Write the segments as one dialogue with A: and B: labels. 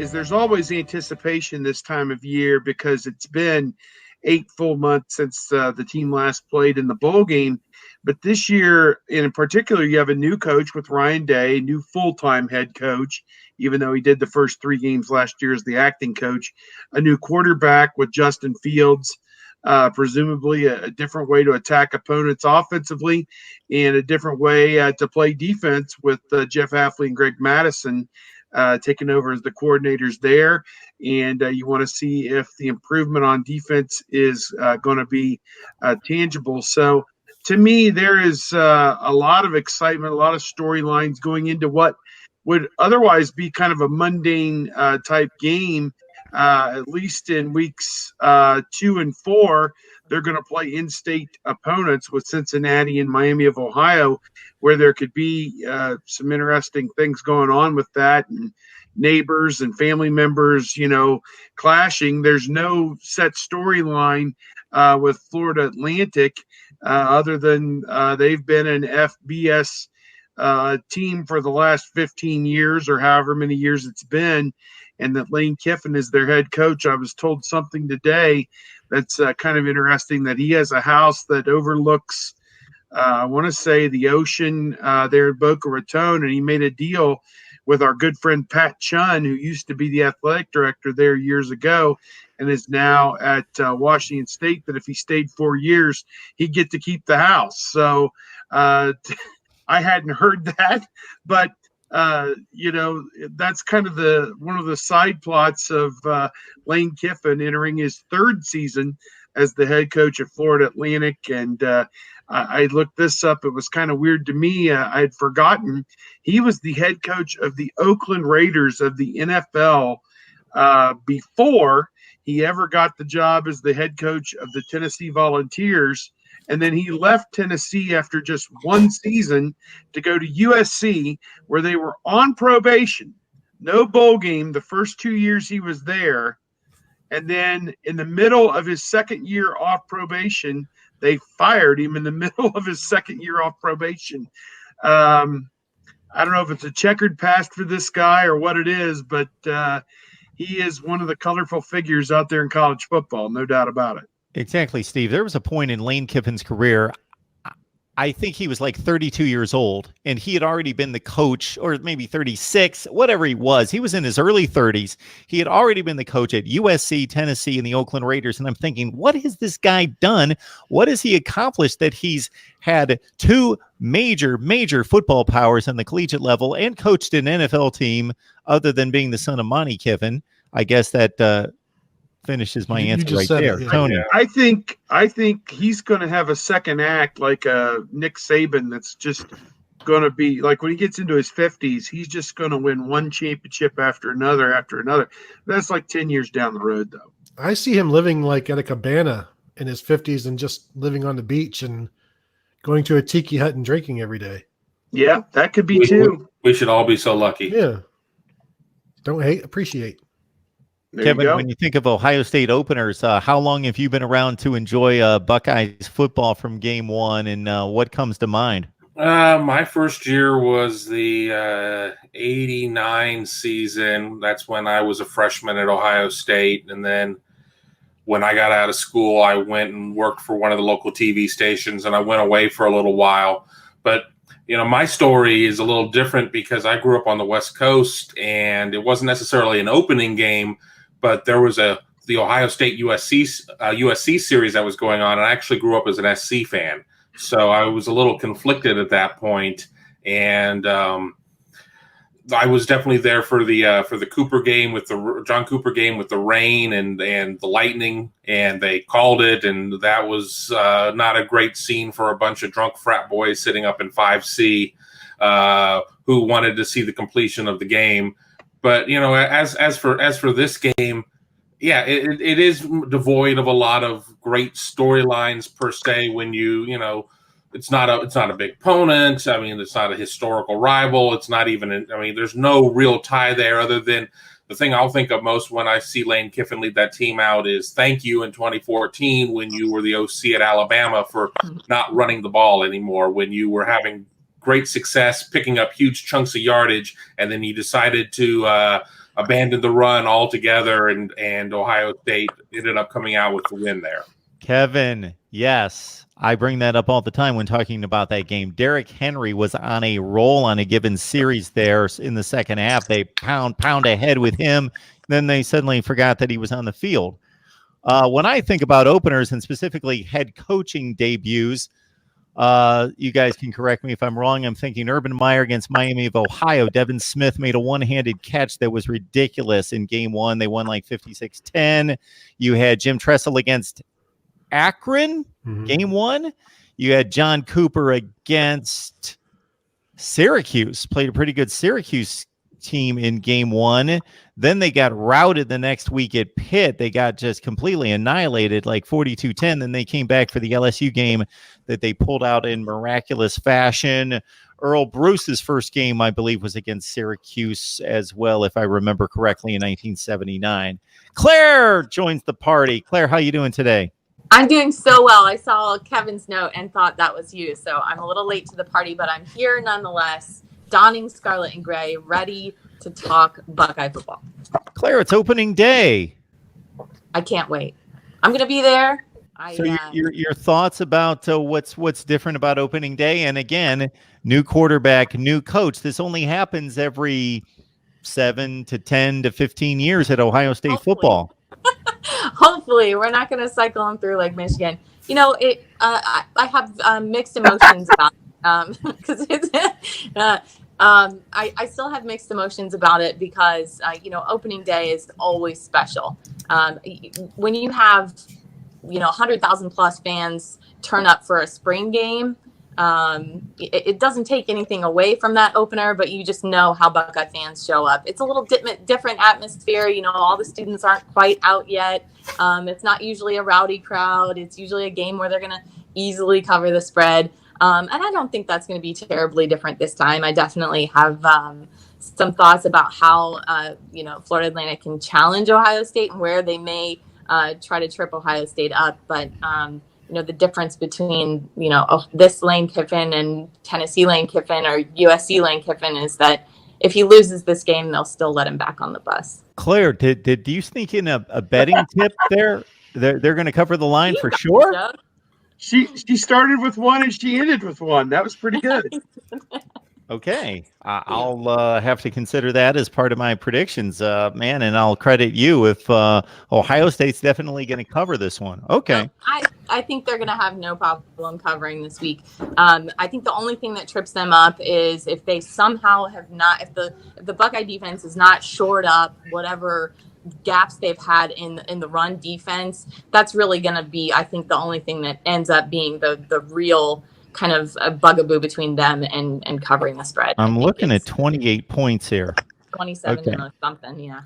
A: is there's always anticipation this time of year because it's been 8 full months since the team last played in the bowl game. But this year, in particular, you have a new coach with Ryan Day, new full-time head coach, even though he did the first 3 games last year as the acting coach, a new quarterback with Justin Fields, presumably a different way to attack opponents offensively and a different way to play defense with Jeff Hafley and Greg Madison taking over as the coordinators there. And you want to see if the improvement on defense is going to be tangible. So to me, there is a lot of excitement, a lot of storylines going into what would otherwise be kind of a mundane type game. At least in weeks 2 and 4, they're going to play in-state opponents with Cincinnati and Miami of Ohio, where there could be some interesting things going on with that, and neighbors and family members, clashing. There's no set storyline with Florida Atlantic other than they've been an FBS team for the last 15 years or however many years it's been, and that Lane Kiffin is their head coach. I was told something today that's kind of interesting, that he has a house that overlooks, I want to say, the ocean there in Boca Raton, and he made a deal with our good friend Pat Chun, who used to be the athletic director there years ago and is now at Washington State, that if he stayed 4 years, he'd get to keep the house. So I hadn't heard that, but that's kind of one of the side plots of Lane Kiffin entering his 3rd season as the head coach at Florida Atlantic. And I looked this up. It was kind of weird to me. I had forgotten he was the head coach of the Oakland Raiders of the NFL before he ever got the job as the head coach of the Tennessee Volunteers. And then he left Tennessee after just 1 season to go to USC, where they were on probation, no bowl game the first 2 years he was there. And then in the middle of his 2nd year off probation, they fired him in the middle of his 2nd year off probation. I don't know if it's a checkered past for this guy or what it is, but he is one of the colorful figures out there in college football, no doubt about it.
B: Exactly, Steve. There was a point in Lane Kiffin's career, I think he was like 32 years old, and he had already been the coach, or maybe 36, whatever he was. He was in his early 30s. He had already been the coach at USC, Tennessee, and the Oakland Raiders. And I'm thinking, what has this guy done? What has he accomplished that he's had 2 major football powers on the collegiate level and coached an NFL team other than being the son of Monty Kiffin? I guess that finishes my answer right there. Tony.
A: I think he's going to have a second act like Nick Saban that's just going to be like when he gets into his 50s, he's just going to win one championship after another. That's like 10 years down the road, though.
C: I see him living like at a cabana in his 50s and just living on the beach and going to a tiki hut and drinking every day.
A: Yeah, that could be too.
D: We should all be so lucky.
C: Yeah. Don't hate, appreciate.
A: There
B: Kevin, when you think of Ohio State openers, how long have you been around to enjoy Buckeyes football from game 1, and what comes to mind?
D: My first year was the 89 season. That's when I was a freshman at Ohio State. And then when I got out of school, I went and worked for one of the local TV stations, and I went away for a little while. But, my story is a little different because I grew up on the West Coast, and it wasn't necessarily an opening game, but there was the Ohio State USC series that was going on, and I actually grew up as an SC fan. So I was a little conflicted at that point, and I was definitely there for the Cooper game with the John Cooper game with the rain and the lightning, and they called it, and that was not a great scene for a bunch of drunk frat boys sitting up in 5C who wanted to see the completion of the game. But as for this game, yeah, it is devoid of a lot of great storylines per se. When it's not a big opponent. I mean, it's not a historical rival. It's not even. There's no real tie there other than the thing I'll think of most when I see Lane Kiffin lead that team out is thank you in 2014 when you were the OC at Alabama for not running the ball anymore, when you were having great success picking up huge chunks of yardage, and then you decided to abandoned the run altogether, and Ohio State ended up coming out with the win there.
B: Kevin, yes, I bring that up all the time when talking about that game. Derrick Henry was on a roll on a given series there in the second half. They pound ahead with him. Then they suddenly forgot that he was on the field. When I think about openers and specifically head coaching debuts, you guys can correct me if I'm wrong. I'm thinking Urban Meyer against Miami of Ohio. Devin Smith made a one-handed catch that was ridiculous in game one. They won like 56-10. You had Jim Tressel against Akron, game one. You had John Cooper against Syracuse, played a pretty good Syracuse team in game one. Then they got routed the next week at Pitt. They got just completely annihilated, like 42-10. Then they came back for the LSU game that they pulled out in miraculous fashion. Earl Bruce's first game, I believe, was against Syracuse as well, if I remember correctly, in 1979. Claire joins the party. Claire, how you doing today?
E: I'm doing so well. I saw Kevin's note and thought that was you. So I'm a little late to the party, but I'm here nonetheless, donning scarlet and gray, ready to talk Buckeye football.
B: Claire, it's opening day.
E: I can't wait. I'm going to be there.
B: Your thoughts about what's different about opening day? And again, new quarterback, new coach. This only happens every 7 to 10 to 15 years at Ohio State football.
E: Hopefully, we're not going to cycle them through like Michigan. You know, I have mixed emotions about it because I still have mixed emotions about it because opening day is always special. When you have 100,000 plus fans turn up for a spring game, it doesn't take anything away from that opener, but you just know how Buckeye fans show up. It's a little different atmosphere. All the students aren't quite out yet. It's not usually a rowdy crowd. It's usually a game where they're going to easily cover the spread. And I don't think that's going to be terribly different this time. I definitely have some thoughts about how, Florida Atlantic can challenge Ohio State and where they may try to trip Ohio State up. But, the difference between, this Lane Kiffin and Tennessee Lane Kiffin or USC Lane Kiffin is that if he loses this game, they'll still let him back on the bus.
B: Claire, did you sneak in a betting tip there? They're going to cover the line for sure?
E: So.
A: She started with one and she ended with one. That was pretty good.
B: Okay. I'll have to consider that as part of my predictions, man, and I'll credit you if Ohio State's definitely going to cover this one. Okay.
E: I think they're going to have no problem covering this week. I think the only thing that trips them up is if they somehow if the Buckeye defense has not shored up whatever gaps they've had in the run defense. That's really going to be, I think, the only thing that ends up being the real kind of a bugaboo between them and covering the spread.
B: I'm looking at 28 points here.
E: 27 or something, yeah.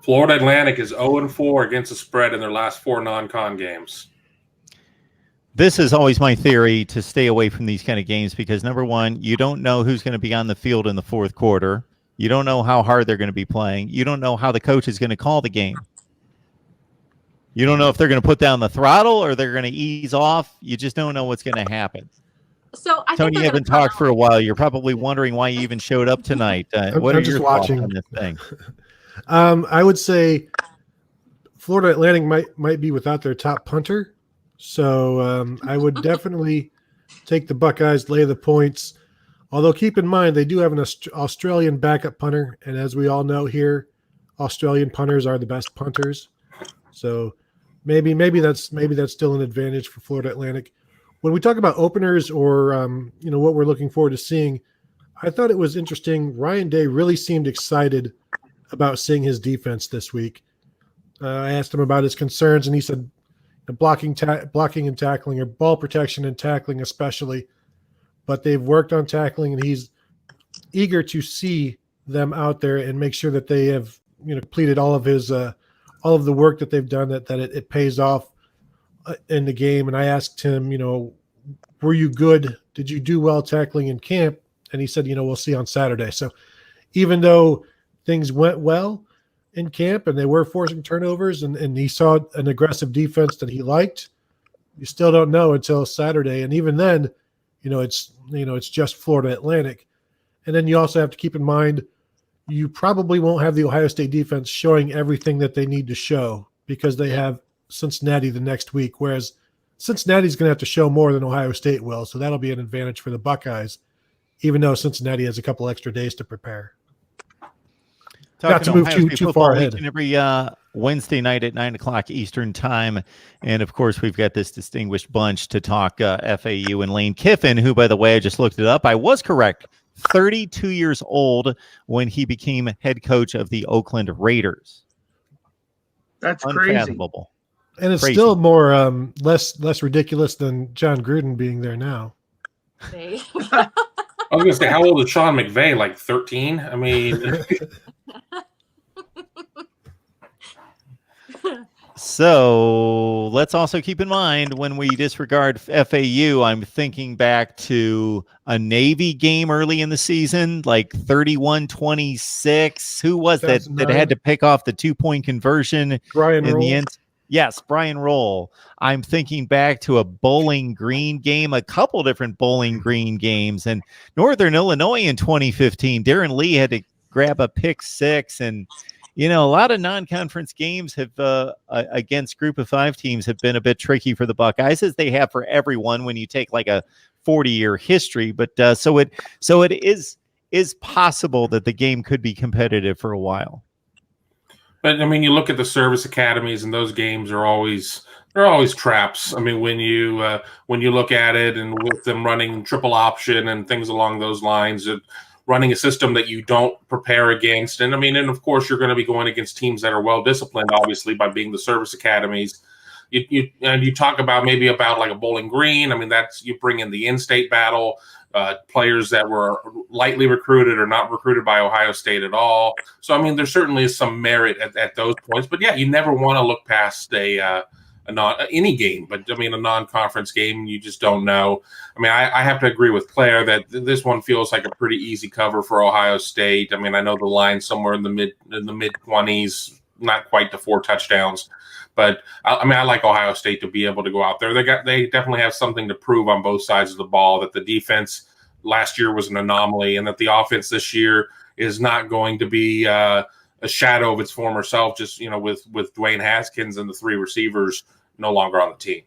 D: Florida Atlantic is 0-4 against the spread in their last 4 non-con games.
B: This is always my theory to stay away from these kind of games because, number one, you don't know who's going to be on the field in the fourth quarter. You don't know how hard they're going to be playing. You don't know how the coach is going to call the game. You don't know if they're going to put down the throttle or they're going to ease off. You just don't know what's going to happen.
E: So
B: Tony, you haven't talked for a while. You're probably wondering why you even showed up tonight. What are your thoughts on this thing?
C: I would say Florida Atlantic might be without their top punter. So I would definitely take the Buckeyes, lay the points. Although keep in mind, they do have an Australian backup punter. And as we all know here, Australian punters are the best punters. So maybe that's still an advantage for Florida Atlantic. When we talk about openers or, what we're looking forward to seeing, I thought it was interesting. Ryan Day really seemed excited about seeing his defense this week. I asked him about his concerns, and he said blocking and tackling, or ball protection and tackling especially. But they've worked on tackling, and he's eager to see them out there and make sure that they have completed all of the work that they've done, that it pays off in the game. And I asked him, were you good? Did you do well tackling in camp? And he said, we'll see on Saturday. So even though things went well in camp and they were forcing turnovers and he saw an aggressive defense that he liked, you still don't know until Saturday. And even then, it's just Florida Atlantic. And then you also have to keep in mind, you probably won't have the Ohio State defense showing everything that they need to show because they have Cincinnati the next week, whereas Cincinnati's going to have to show more than Ohio State will, so that'll be an advantage for the Buckeyes, even though Cincinnati has a couple extra days to prepare. Not to move too far ahead.
B: Each and every Wednesday night at 9 o'clock Eastern time. And, of course, we've got this distinguished bunch to talk FAU and Lane Kiffin, who, by the way, I just looked it up. I was correct. 32 years old when he became head coach of the Oakland Raiders.
A: That's
B: unfathomable.
C: Crazy. And it's still more less ridiculous than John Gruden being there now.
D: I was going to say, how old is Sean McVay? Like 13? I mean...
B: So let's also keep in mind when we disregard FAU, I'm thinking back to a Navy game early in the season, like 31-26. Who was that had to pick off the 2-point conversion
C: Brian
B: in
C: Roll.
B: the end? Yes, Brian Roll. I'm thinking back to a Bowling Green game, a couple different Bowling Green games, and Northern Illinois in 2015. Darren Lee had to grab a pick six, and a lot of non-conference games have against Group of 5 teams have been a bit tricky for the Buckeyes, as they have for everyone when you take like a 40-year history. But so it is possible that the game could be competitive for a while.
D: But I mean, you look at the service academies, and those games are always traps. I mean, when you look at it, and with them running triple option and things along those lines, running a system that you don't prepare against. And I mean, and of course, you're going to be going against teams that are well disciplined, obviously, by being the service academies. You talk about maybe about like a Bowling Green. I mean, you bring in the in-state battle, players that were lightly recruited or not recruited by Ohio State at all. So, I mean, there certainly is some merit at those points. But yeah, you never want to look past any game, but I mean, a non-conference game, you just don't know. I mean, I have to agree with Claire that this one feels like a pretty easy cover for Ohio State. I mean, I know the line's somewhere in the mid 20s, not quite to 4 touchdowns, but I mean, I like Ohio State to be able to go out there. They definitely have something to prove on both sides of the ball, that the defense last year was an anomaly, and that the offense this year is not going to be a shadow of its former self, just with Dwayne Haskins and the 3 receivers no longer on the team.